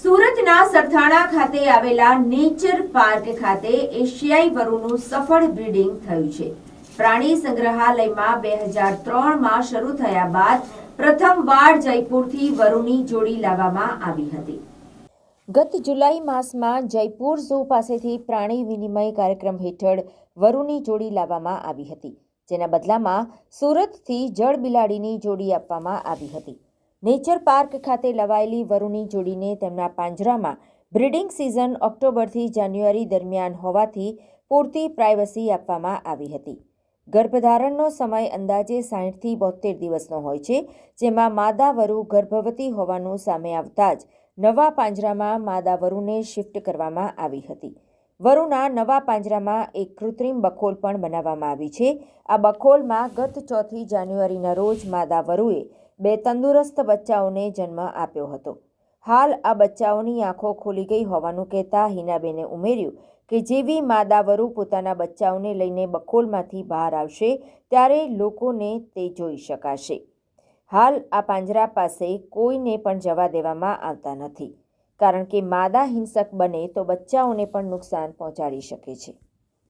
સુરતના સરથાણા ખાતે આવેલા નેચર પાર્ક ખાતે એશિયાઈ વરુનું સફળ બ્રીડિંગ થયું છે. પ્રાણી સંગ્રહાલયમાં 2003માં શરૂ થયા બાદ પ્રથમવાર જયપુરથી વરુની જોડી લાવવામાં આવી હતી. ગત જુલાઈ માસમાં જયપુર ઝૂ પાસેથી પ્રાણી વિનિમય કાર્યક્રમ હેઠળ વરુની જોડી લાવવામાં આવી હતી, જેના બદલામાં સુરતથી જળબિલાડીની જોડી આપવામાં આવી હતી. નેચર પાર્ક ખાતે લવાયેલી વરુની જોડીને તેમના પાંજરામાં બ્રીડિંગ સિઝન ઓક્ટોબરથી જાન્યુઆરી દરમિયાન હોવાથી પૂરતી પ્રાઇવસી આપવામાં આવી હતી. ગર્ભધારણનો સમય અંદાજે 60થી 72 દિવસનો હોય છે, જેમાં માદા વરુ ગર્ભવતી હોવાનું સામે આવતા જ નવા પાંજરામાં માદા વરુને શિફ્ટ કરવામાં આવી હતી. વરુના નવા પાંજરામાં એક કૃત્રિમ બખોલ પણ બનાવવામાં આવી છે. આ બખોલમાં ગત 4 જાન્યુઆરીના રોજ માદા વરુએ 2 તંદુરસ્ત બચ્ચાઓને જન્મ આપ્યો હતો. હાલ આ બચ્ચાઓની આંખો ખુલી ગઈ હોવાનું કહેતા હિનાબેને ઉમેર્યું કે જેવી માદા વરુ પોતાના બચ્ચાઓને લઈને બખોલમાંથી બહાર આવશે ત્યારે લોકોને તે જોઈ શકાશે. હાલ આ પાંજરા પાસે કોઈને પણ જવા દેવામાં આવતા નથી, કારણ કે માદા હિંસક બને તો બચ્ચાઓને પણ નુકસાન પહોંચાડી શકે છે.